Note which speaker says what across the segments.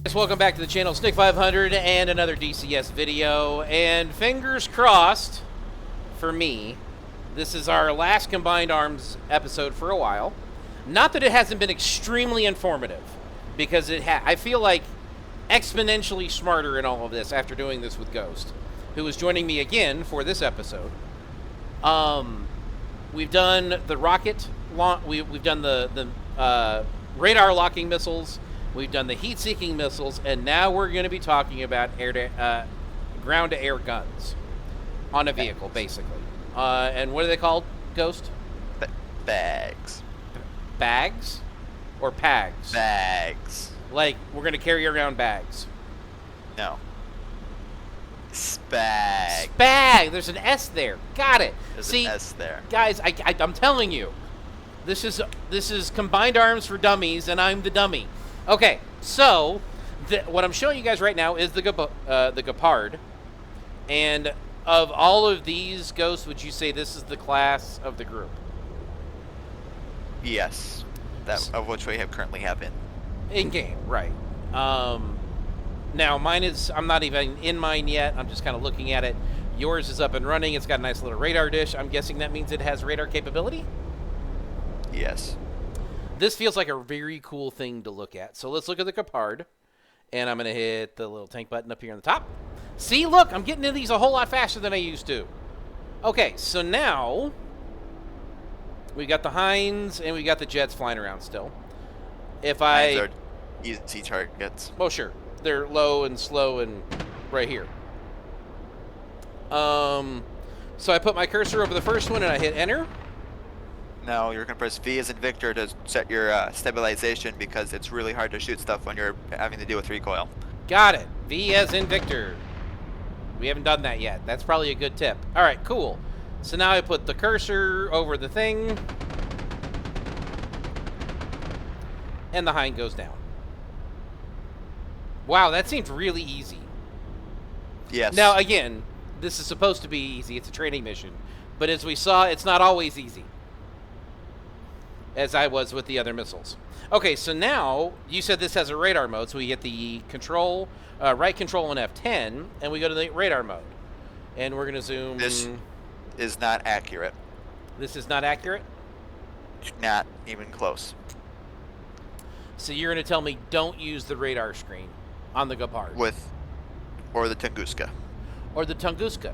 Speaker 1: Guys, welcome back to the channel. Snick 500 and another DCS video. And fingers crossed for me, this is our last Combined Arms episode for a while. Not that it hasn't been extremely informative, because I feel like exponentially smarter in all of this after doing this with Ghost, who is joining me again for this episode. We've done the rocket launch. We've done the radar locking missiles. We've done the heat-seeking missiles, and now we're going to be talking about ground-to-air guns on a vehicle, basically. And what are they called, Ghost?
Speaker 2: Bags.
Speaker 1: Bags? Or pags?
Speaker 2: Bags.
Speaker 1: Like, we're going to carry around bags.
Speaker 2: No. Spag.
Speaker 1: Spag! There's an S there. Got it.
Speaker 2: There's
Speaker 1: See,
Speaker 2: an S there.
Speaker 1: Guys, I'm telling you, this is Combined Arms for Dummies, and I'm the dummy. Okay, so what I'm showing you guys right now is the Kapard, and of all of these Ghosts, would you say this is the class of the group?
Speaker 2: Yes. That of which we currently have
Speaker 1: in game, right? Now mine is, I'm not even in mine yet. I'm just kind of looking at it. Yours is up and running. It's got a nice little radar dish. I'm guessing that means it has radar capability?
Speaker 2: Yes.
Speaker 1: This feels like a very cool thing to look at. So let's look at the Kapard. And I'm going to hit the little tank button up here on the top. See, look, I'm getting into these a whole lot faster than I used to. Okay, so now we got the Hinds and we got the jets flying around still. If I...
Speaker 2: Hinds are easy targets.
Speaker 1: Oh, sure. They're low and slow and right here. So I put my cursor over the first one and I hit enter.
Speaker 2: Now you're going to press V as in Victor to set your stabilization, because it's really hard to shoot stuff when you're having to deal with recoil.
Speaker 1: Got it. V as in Victor. We haven't done that yet. That's probably a good tip. All right, cool. So now I put the cursor over the thing. And the Hind goes down. Wow, that seemed really easy.
Speaker 2: Yes.
Speaker 1: Now, again, this is supposed to be easy. It's a training mission. But as we saw, it's not always easy, as I was with the other missiles. Okay, so now, you said this has a radar mode, so we get the control, right control and F10, and we go to the radar mode. And we're going to zoom...
Speaker 2: This is not accurate.
Speaker 1: This is not accurate?
Speaker 2: Not even close.
Speaker 1: So you're going to tell me don't use the radar screen on the Kapard.
Speaker 2: Or the Tonguska.
Speaker 1: Or the Tonguska.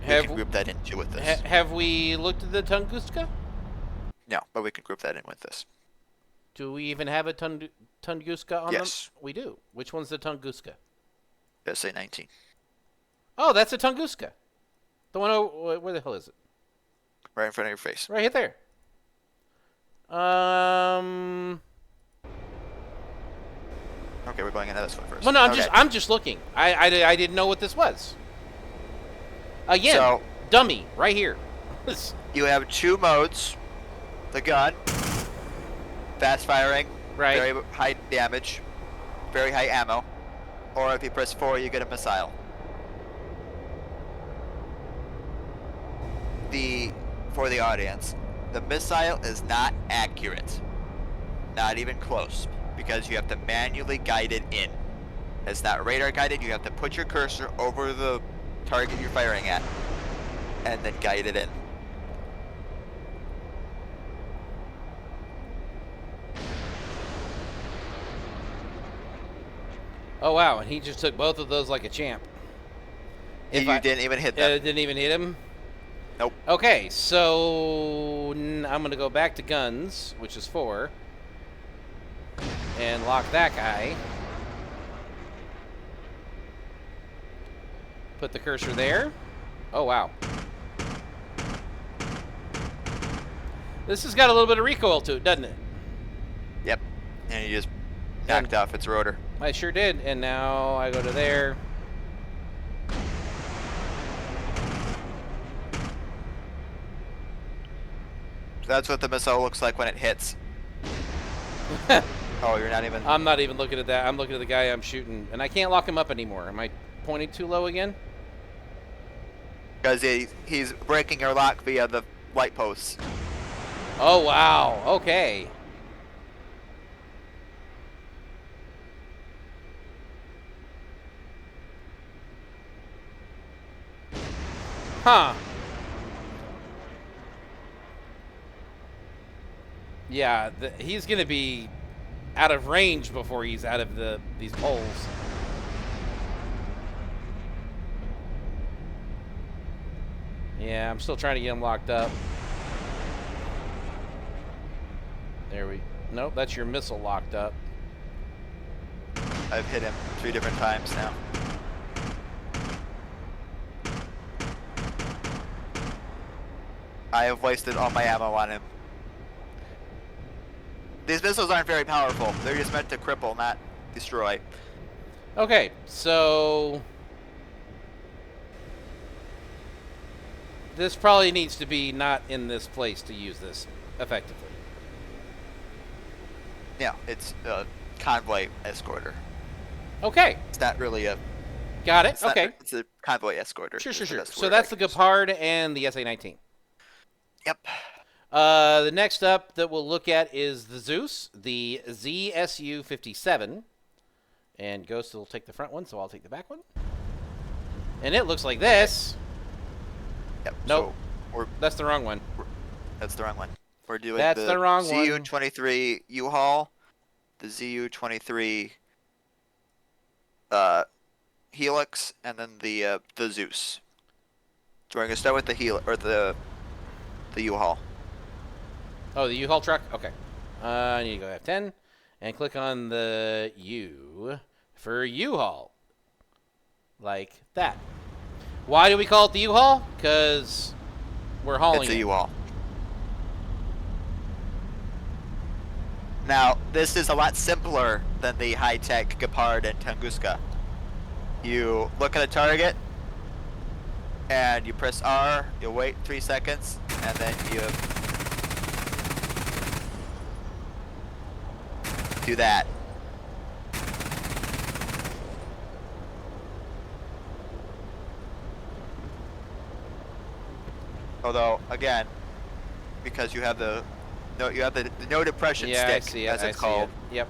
Speaker 2: We can group that into with this.
Speaker 1: Have we looked at the Tonguska?
Speaker 2: No, but we can group that in with this.
Speaker 1: Do we even have a Tonguska on them?
Speaker 2: Yes.
Speaker 1: We do. Which one's the Tonguska?
Speaker 2: SA 19.
Speaker 1: Oh, that's a Tonguska. The one over, where the hell is it?
Speaker 2: Right in front of your face.
Speaker 1: Right there.
Speaker 2: Okay, we're going into this one first.
Speaker 1: Well, no,
Speaker 2: okay.
Speaker 1: I'm just looking. I didn't know what this was. Again,
Speaker 2: So,
Speaker 1: dummy, right here.
Speaker 2: you have two modes. The gun, fast firing,
Speaker 1: Right.
Speaker 2: very high damage, very high ammo. Or if you press 4, you get a missile. For the audience, the missile is not accurate. Not even close. Because you have to manually guide it in. It's not radar guided. You have to put your cursor over the target you're firing at and then guide it in.
Speaker 1: Oh, wow, and he just took both of those like a champ.
Speaker 2: You didn't even hit them.
Speaker 1: Didn't even hit him?
Speaker 2: Nope.
Speaker 1: Okay, so I'm going to go back to guns, which is 4. And lock that guy. Put the cursor there. Oh, wow. This has got a little bit of recoil to it, doesn't it?
Speaker 2: Yep. And you just knocked off its rotor.
Speaker 1: I sure did. And now I go to there.
Speaker 2: So that's what the missile looks like when it hits. Oh, you're not even...
Speaker 1: I'm not even looking at that. I'm looking at the guy I'm shooting. And I can't lock him up anymore. Am I pointing too low again?
Speaker 2: Because he's breaking your lock via the light posts.
Speaker 1: Oh, wow. Okay. Huh. Yeah, he's going to be out of range before he's out of these poles. Yeah, I'm still trying to get him locked up. There we... Nope, that's your missile locked up.
Speaker 2: I've hit him 3 different times now. I have wasted all my ammo on him. These missiles aren't very powerful. They're just meant to cripple, not destroy.
Speaker 1: Okay, so... This probably needs to be not in this place to use this effectively.
Speaker 2: Yeah, it's a convoy escorter.
Speaker 1: Okay.
Speaker 2: It's not really a...
Speaker 1: Got it, okay.
Speaker 2: It's a convoy escorter.
Speaker 1: Sure.
Speaker 2: The
Speaker 1: So that's the Kapard and the SA-19.
Speaker 2: Yep.
Speaker 1: The next up that we'll look at is the Zeus, the ZSU-57. And Ghost will take the front one, so I'll take the back one. And it looks like this.
Speaker 2: Yep.
Speaker 1: Nope.
Speaker 2: So
Speaker 1: that's the wrong one.
Speaker 2: That's the wrong one. We're doing
Speaker 1: the wrong one.
Speaker 2: ZU-23 U-Haul, the ZU-23 Helix, and then the Zeus. So we're gonna start with the Helix or the U-Haul.
Speaker 1: Oh, the U-Haul truck? Okay. I need to go F10 and click on the U for U-Haul. Like that. Why do we call it the U-Haul? Because we're hauling
Speaker 2: It's a
Speaker 1: it.
Speaker 2: U-Haul. Now, this is a lot simpler than the high-tech Kapard and Tonguska. You look at a target, and you press R, you wait 3 seconds, and then you do that. Although, again, because you have the no depression stick, as it's called.
Speaker 1: Yep.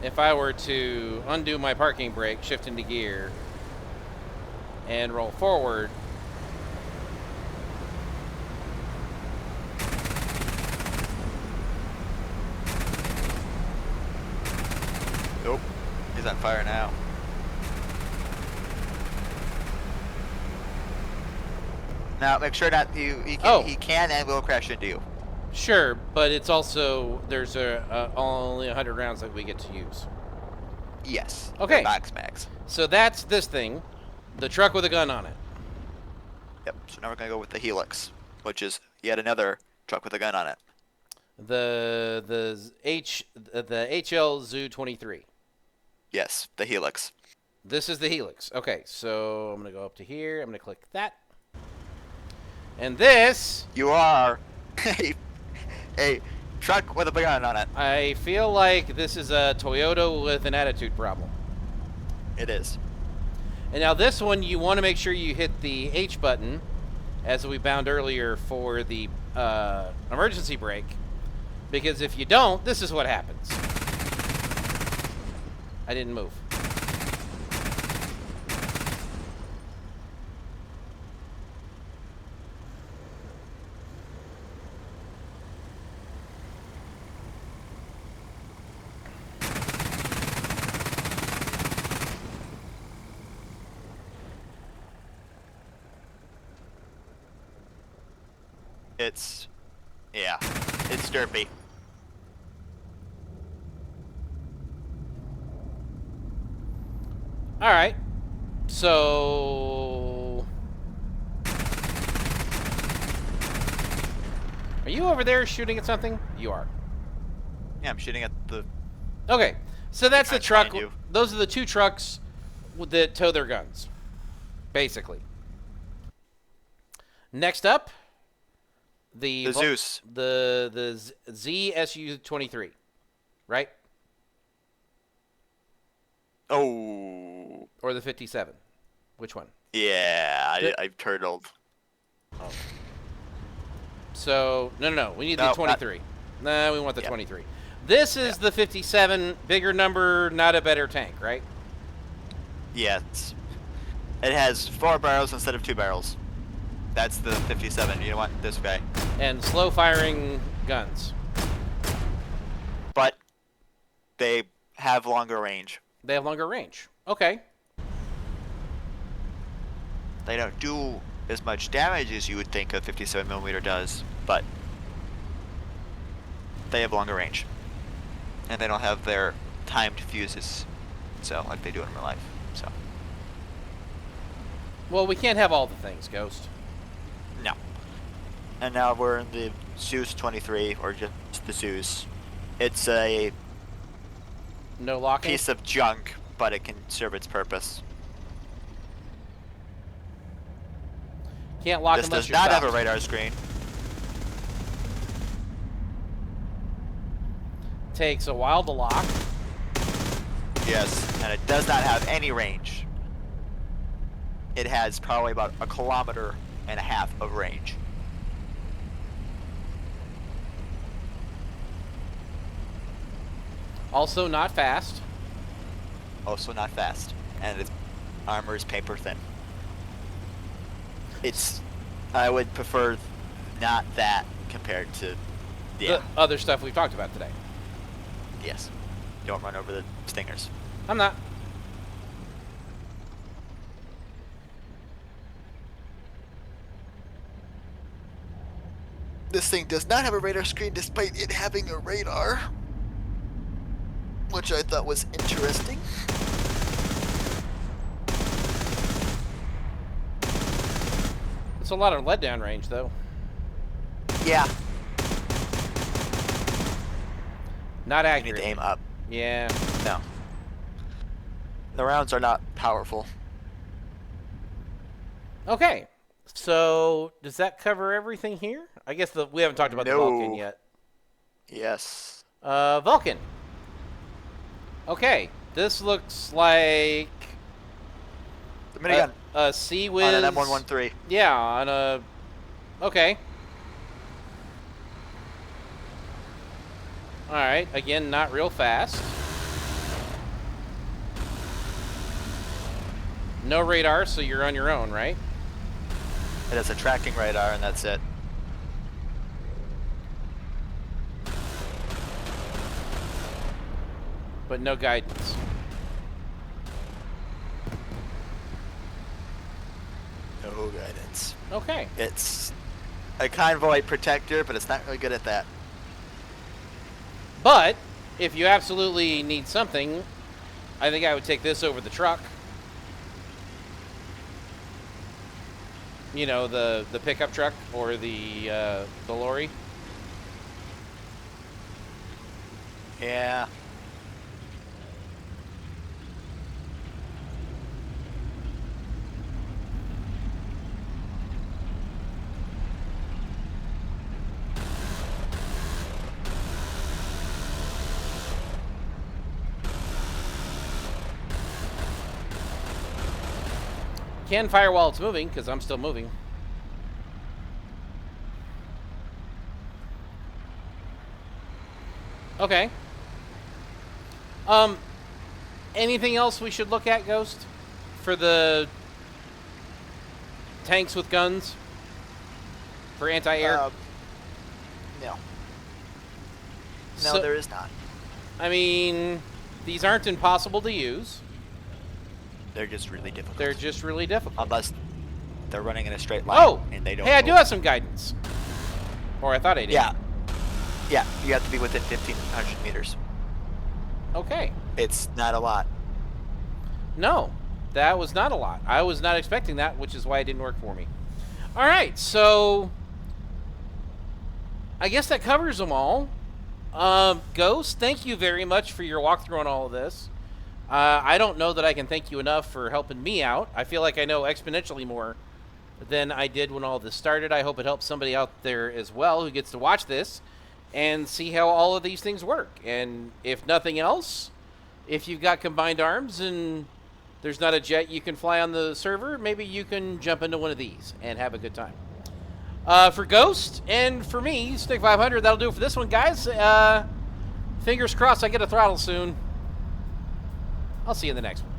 Speaker 1: If I were to undo my parking brake, shift into gear, and roll forward,
Speaker 2: Nope, he's on fire now. Now make sure that he can and will crash into you.
Speaker 1: Sure, but it's also there's only 100 rounds that we get to use.
Speaker 2: Yes.
Speaker 1: Okay.
Speaker 2: Box mags.
Speaker 1: So that's this thing, the truck with a gun on it.
Speaker 2: Yep. So now we're gonna go with the Helix, which is yet another truck with a gun on it.
Speaker 1: The HL Zoo 23.
Speaker 2: Yes, the Helix.
Speaker 1: This is the Helix. Okay, so I'm gonna go up to here. I'm gonna click that. And this...
Speaker 2: You are a truck with a gun on it.
Speaker 1: I feel like this is a Toyota with an attitude problem.
Speaker 2: It is.
Speaker 1: And now this one, you want to make sure you hit the H button, as we found earlier for the emergency brake, because if you don't, this is what happens. I didn't move.
Speaker 2: It's derpy.
Speaker 1: All right, so are you over there shooting at something? You are.
Speaker 2: Yeah, I'm shooting at the...
Speaker 1: Okay, so that's the truck.
Speaker 2: Behind you.
Speaker 1: Those are the two trucks that tow their guns, basically. Next up, the
Speaker 2: Zeus.
Speaker 1: the ZSU-23, right?
Speaker 2: Oh.
Speaker 1: Or the 57. Which one?
Speaker 2: Yeah, I've turtled.
Speaker 1: Oh. So, no. We need the 23. No, we want the 23. This is the 57, bigger number, not a better tank, right?
Speaker 2: Yeah, It has 4 barrels instead of 2 barrels. That's the 57. You want this guy.
Speaker 1: And slow firing guns.
Speaker 2: But they have longer range.
Speaker 1: They have longer range. Okay.
Speaker 2: They don't do as much damage as you would think a 57mm does, but they have longer range. And they don't have their timed fuses, so like they do in real life. So.
Speaker 1: Well, we can't have all the things, Ghost.
Speaker 2: No. And now we're in the Zeus 23, or just the Zeus. It's a
Speaker 1: No locking?
Speaker 2: piece of junk, but it can serve its purpose.
Speaker 1: Can't lock
Speaker 2: This
Speaker 1: unless
Speaker 2: does
Speaker 1: you're
Speaker 2: not
Speaker 1: stopped.
Speaker 2: have a radar screen.
Speaker 1: Takes a while to lock.
Speaker 2: Yes, and it does not have any range. It has probably about 1.5 kilometers of range.
Speaker 1: Also not fast.
Speaker 2: Also not fast, and its armor is paper thin. I would prefer not that compared to
Speaker 1: The other stuff we've talked about today.
Speaker 2: Yes. Don't run over the stingers.
Speaker 1: I'm not.
Speaker 2: This thing does not have a radar screen despite it having a radar, which I thought was interesting.
Speaker 1: It's a lot of lead down range, though.
Speaker 2: Yeah.
Speaker 1: Not
Speaker 2: You
Speaker 1: accurate.
Speaker 2: need to aim up.
Speaker 1: Yeah.
Speaker 2: No. The rounds are not powerful.
Speaker 1: Okay. So, does that cover everything here? I guess we haven't talked about the Vulcan yet.
Speaker 2: Yes.
Speaker 1: Vulcan. Okay. This looks like
Speaker 2: The minigun
Speaker 1: a Sea-Wiz.
Speaker 2: on an M113.
Speaker 1: Yeah, on a... Okay. Alright, again, not real fast. No radar, so you're on your own, right?
Speaker 2: It has a tracking radar, and that's it.
Speaker 1: But no guidance.
Speaker 2: No guidance.
Speaker 1: Okay.
Speaker 2: It's a convoy protector, but it's not really good at that.
Speaker 1: But, if you absolutely need something, I think I would take this over the truck. You know, the pickup truck or the lorry.
Speaker 2: Yeah.
Speaker 1: Can fire while it's moving, because I'm still moving. Okay. Anything else we should look at, Ghost? For the tanks with guns? For anti-air?
Speaker 2: No. No,
Speaker 1: So-
Speaker 2: there is not.
Speaker 1: I mean, these aren't impossible to use.
Speaker 2: They're just really difficult.
Speaker 1: They're just really difficult.
Speaker 2: Unless they're running in a straight line.
Speaker 1: Oh!
Speaker 2: And they don't.
Speaker 1: Hey, I do
Speaker 2: move.
Speaker 1: have some guidance. Or I thought I did.
Speaker 2: Yeah. Yeah, you have to be within 1,500 meters.
Speaker 1: Okay.
Speaker 2: It's not a lot.
Speaker 1: No, that was not a lot. I was not expecting that, which is why it didn't work for me. All right, so I guess that covers them all. Ghost, thank you very much for your walkthrough on all of this. I don't know that I can thank you enough for helping me out. I feel like I know exponentially more than I did when all this started. I hope it helps somebody out there as well who gets to watch this and see how all of these things work. And if nothing else, if you've got combined arms and there's not a jet you can fly on the server, maybe you can jump into one of these and have a good time. For Ghost and for me, Stick 500, that'll do it for this one, guys. Fingers crossed I get a throttle soon. I'll see you in the next one.